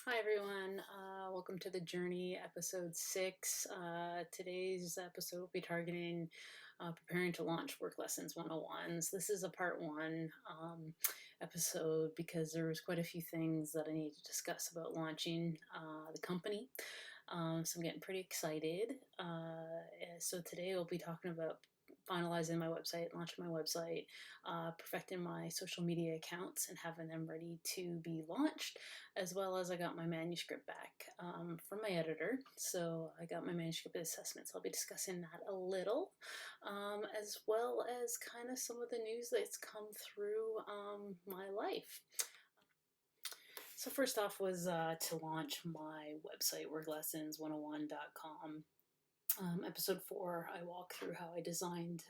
Hi everyone, welcome to the journey, episode 6. Today's episode will be targeting preparing to launch Work Lessons 101s. This is a part 1 episode because there was quite a few things that I need to discuss about launching the company. So I'm getting pretty excited. So today we'll be talking about finalizing my website, launching my website, perfecting my social media accounts and having them ready to be launched, as well as I got my manuscript back from my editor. So I got my manuscript assessments. I'll be discussing that a little, as well as kind of some of the news that's come through my life. So first off was to launch my website, worklessons101.com. Episode 4, I walk through how I designed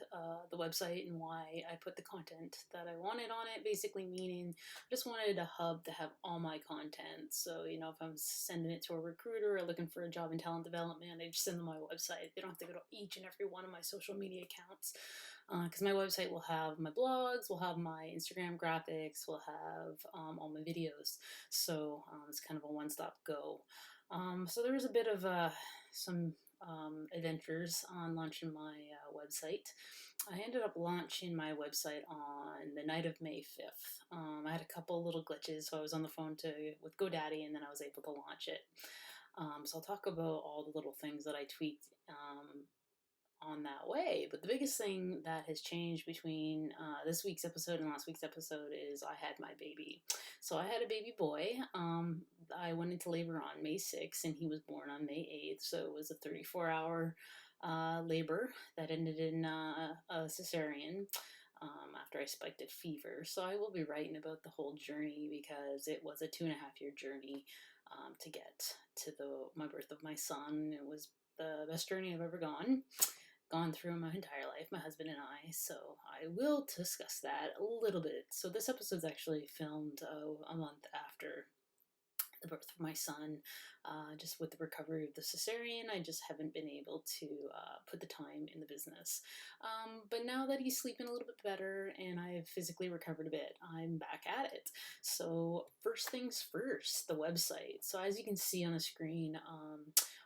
the website and why I put the content that I wanted on it, basically meaning I just wanted a hub to have all my content. So, if I'm sending it to a recruiter or looking for a job in talent development, I just send them my website. They don't have to go to each and every one of my social media accounts, because my website will have my blogs, will have my Instagram graphics, will have all my videos. So it's kind of a one-stop go. So there was a bit of some adventures on launching my website. I ended up launching my website on the night of May 5th. I had a couple little glitches, so I was on the phone with GoDaddy, and then I was able to launch it. So I'll talk about all the little things that I tweaked on that way. But the biggest thing that has changed between this week's episode and last week's episode is I had my baby. So I had a baby boy. I went into labor on May 6th and he was born on May 8th. So it was a 34-hour labor that ended in a cesarean. After I spiked a fever. So I will be writing about the whole journey because it was a 2.5-year journey to get to my birth of my son. It was the best journey I've ever gone through my entire life, my husband and I, so I will discuss that a little bit. So this episode's actually filmed a month after the birth of my son. Just with the recovery of the cesarean, I just haven't been able to put the time in the business. But now that he's sleeping a little bit better and I've physically recovered a bit, I'm back at it. So first things first, the website. So as you can see on the screen,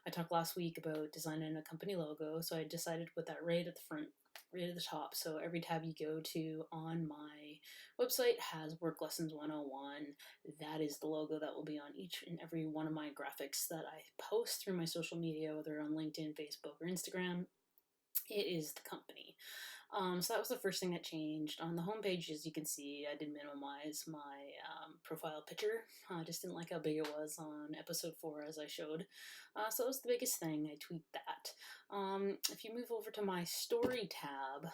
I talked last week about designing a company logo. So I decided to put that right at the front, right at the top. So every tab you go to on my website has Work Lessons 101. That is the logo that will be on each and every one of my graphics that I post through my social media, whether on LinkedIn, Facebook, or Instagram. It is the company. So that was the first thing that changed. On the homepage, as you can see, I did minimize my profile picture. I just didn't like how big it was on episode 4 as I showed. So that was the biggest thing. I tweaked that. If you move over to my story tab,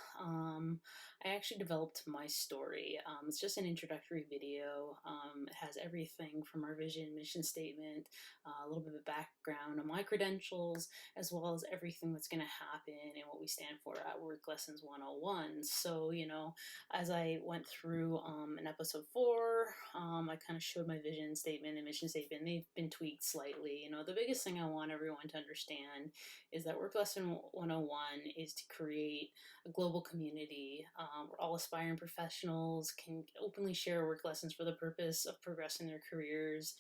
I actually developed my story. It's just an introductory video. It has everything from our vision, mission statement, a little bit of background on my credentials, as well as everything that's going to happen and what we stand for at Work Lessons 101. So, as I went through in episode 4, I kind of showed my vision statement and mission statement. They've been tweaked slightly. The biggest thing I want everyone to understand is that Work Lesson 101 is to create a global community where all aspiring professionals can openly share work lessons for the purpose of progressing their careers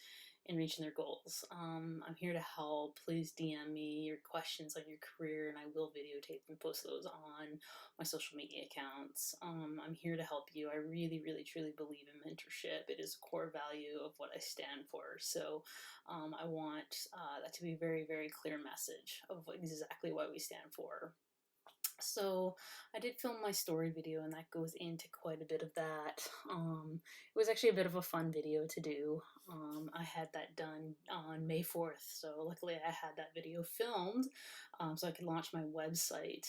and reaching their goals. I'm here to help. Please DM me your questions on your career, and I will videotape and post those on my social media accounts. I'm here to help you. I really, really, truly believe in mentorship. It is a core value of what I stand for. So I want that to be a very, very clear message of exactly what we stand for. So I did film my story video, and that goes into quite a bit of that. It was actually a bit of a fun video to do. I had that done on May 4th, so luckily I had that video filmed so I could launch my website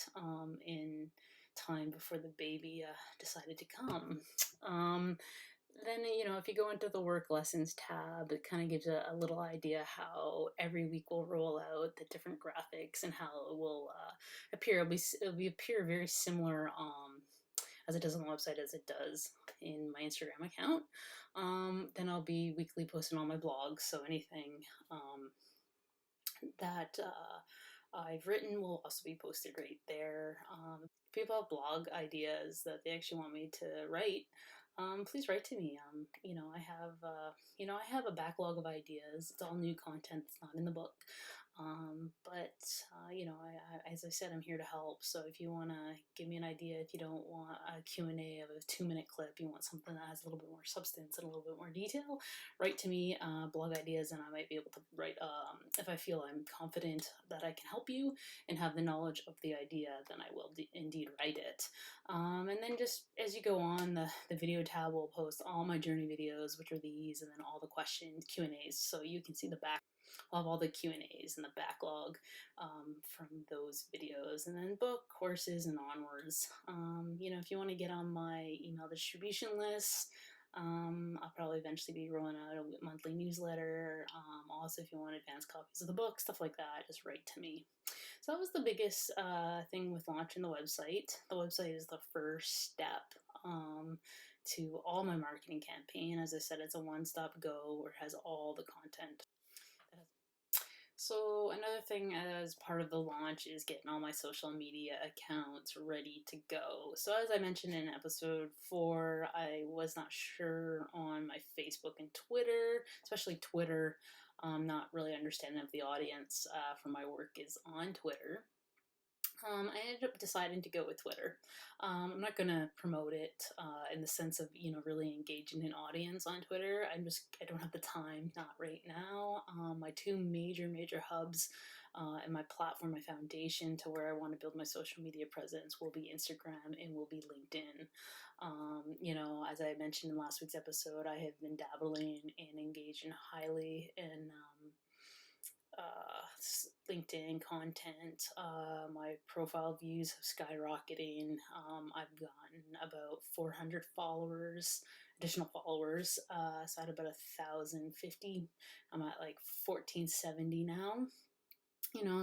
in time before the baby decided to come. Then, if you go into the work lessons tab, it kind of gives a little idea how every week will roll out the different graphics and how it will appear. It'll appear very similar as it does on the website as it does in my Instagram account. Then I'll be weekly posting on my blogs, so anything that I've written will also be posted right there. People have blog ideas that they actually want me to write. please write to me. I have a backlog of ideas. It's all new content that's not in the book. As I said, I'm here to help. So if you want to give me an idea, if you don't want a Q&A of a 2-minute clip, you want something that has a little bit more substance and a little bit more detail, write to me, blog ideas, and I might be able to write, if I feel I'm confident that I can help you and have the knowledge of the idea, then I will indeed write it. And then just as you go on, the video tab will post all my journey videos, which are these, and then all the questions, Q&As, so you can see the back of all the Q&As and the backlog from those videos. And then book, courses, and onwards. If you want to get on my email distribution list, I'll probably eventually be rolling out a monthly newsletter. Also, if you want advanced copies of the book, stuff like that, just write to me. So that was the biggest thing with launching the website. The website is the first step to all my marketing campaign. As I said, it's a one-stop go where it has all the content. So another thing as part of the launch is getting all my social media accounts ready to go. So as I mentioned in episode 4, I was not sure on my Facebook and Twitter, especially Twitter. Not really understanding if the audience for my work is on Twitter. I ended up deciding to go with Twitter. I'm not going to promote it in the sense of, really engaging an audience on Twitter. I don't have the time, not right now. My two major hubs and my platform, my foundation to where I want to build my social media presence will be Instagram and will be LinkedIn. As I mentioned in last week's episode, I have been dabbling and engaging highly in LinkedIn content. My profile views have skyrocketing. I've gotten about 400 followers, additional followers. So I had about 1,050. I'm at like 1,470 now.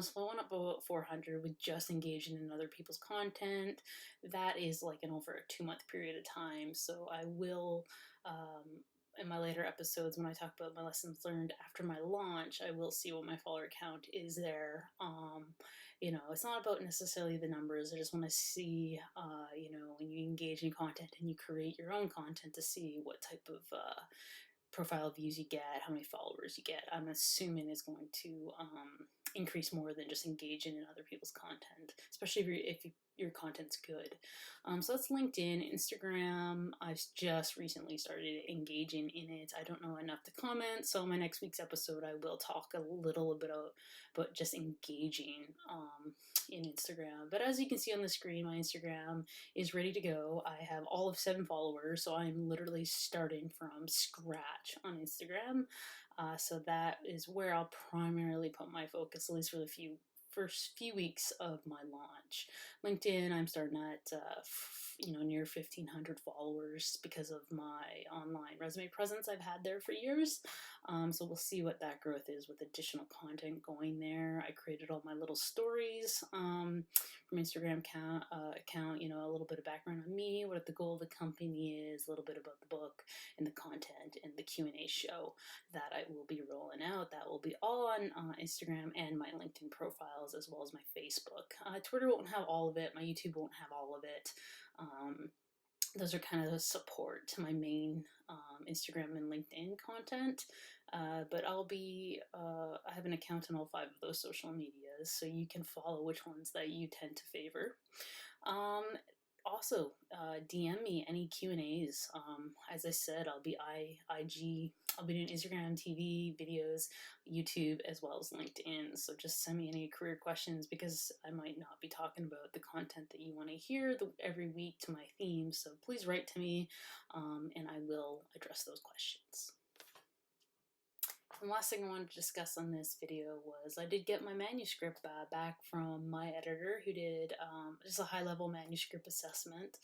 So I went up about 400 with just engaging in other people's content. That is like over a 2-month period of time. So I will, in my later episodes, when I talk about my lessons learned after my launch, I will see what my follower count is there. It's not about necessarily the numbers. I just want to see, when you engage in content and you create your own content to see what type of profile views you get, how many followers you get. I'm assuming it's going to increase more than just engaging in other people's content, especially if your content's good. So that's LinkedIn. Instagram, I've just recently started engaging in it. I don't know enough to comment, so in my next week's episode I will talk a little bit about just engaging in Instagram. But as you can see on the screen, my Instagram is ready to go. I have all of 7 followers, so I'm literally starting from scratch on Instagram. So that is where I'll primarily put my focus, at least for the first few weeks of my launch. LinkedIn, I'm starting at near 1,500 followers because of my online resume presence I've had there for years. So we'll see what that growth is with additional content going there. I created all my little stories from Instagram account, a little bit of background on me, what the goal of the company is, a little bit about the book and the content and the Q&A show that I will be rolling out. That will be all on Instagram and my LinkedIn profiles, as well as my Facebook. Twitter won't have all of it. My YouTube won't have all of it. Those are kind of the support to my main Instagram and LinkedIn content. But I have an account on all 5 of those social medias, so you can follow which ones that you tend to favor. Also, DM me any Q&As. As I said, I'll be I'll be doing Instagram, TV, videos, YouTube, as well as LinkedIn. So just send me any career questions, because I might not be talking about the content that you want to hear every week to my theme. So please write to me, and I will address those questions. And the last thing I wanted to discuss on this video was I did get my manuscript back from my editor, who did just a high-level manuscript assessment.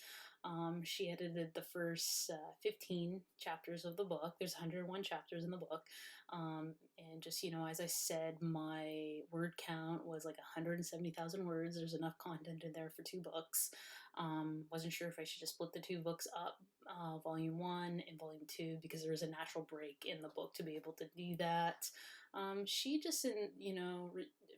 She edited the first 15 chapters of the book. There's 101 chapters in the book. And just, as I said, my word count was like 170,000 words. There's enough content in there for 2 books. Wasn't sure if I should just split the two books up, volume one and volume two, because there was a natural break in the book to be able to do that. She just didn't,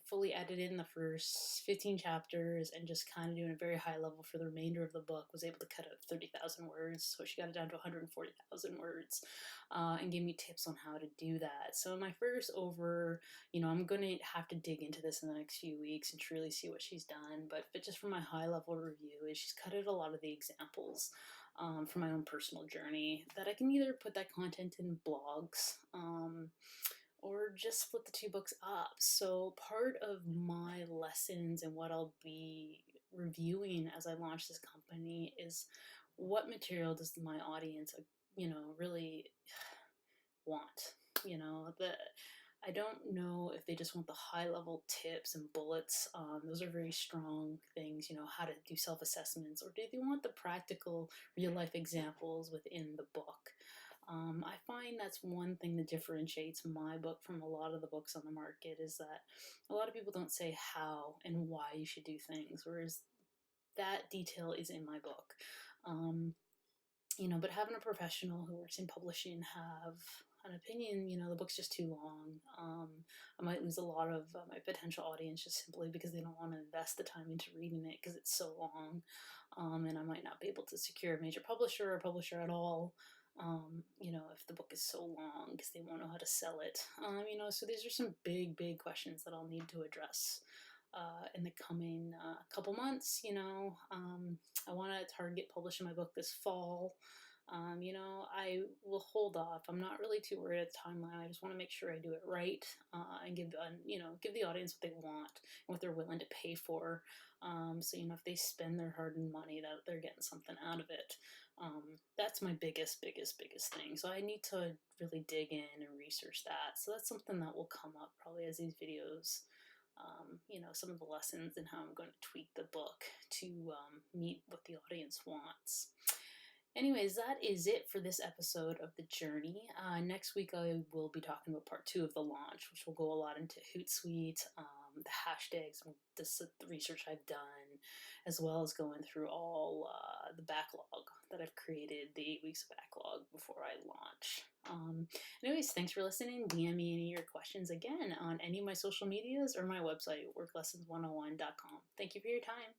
fully edited in the first 15 chapters and just kind of doing a very high level for the remainder of the book, was able to cut out 30,000 words. So she got it down to 140,000 words, and gave me tips on how to do that. So my first I'm going to have to dig into this in the next few weeks and truly see what she's done. But just from my high level review, is she's cut out a lot of the examples, from my own personal journey, that I can either put that content in blogs, or just split the two books up. So part of my lessons and what I'll be reviewing as I launch this company is, what material does my audience, really want. The I don't know if they just want the high level tips and bullets. Those are very strong things, how to do self assessments, or do they want the practical real life examples within the book? I find that's one thing that differentiates my book from a lot of the books on the market, is that a lot of people don't say how and why you should do things, whereas that detail is in my book. Um, but having a professional who works in publishing have an opinion, the book's just too long. I might lose a lot of my potential audience just simply because they don't want to invest the time into reading it because it's so long. And I might not be able to secure a major publisher or publisher at all, if the book is so long, because they won't know how to sell it. So these are some big, big questions that I'll need to address in the coming couple months. I want to target publishing my book this fall. I will hold off. I'm not really too worried at the timeline. I just want to make sure I do it right, and give the audience what they want and what they're willing to pay for. So if they spend their hard-earned money, that they're getting something out of it. That's my biggest, biggest thing. So I need to really dig in and research that. So that's something that will come up probably as these videos. Some of the lessons and how I'm going to tweak the book to meet what the audience wants. Anyways, that is it for this episode of The Journey. Next week, I will be talking about part two of the launch, which will go a lot into Hootsuite, the hashtags, the research I've done, as well as going through all the backlog that I've created, the 8 weeks of backlog before I launch. Anyways, thanks for listening. DM me any of your questions again on any of my social medias or my website, worklessons101.com. Thank you for your time.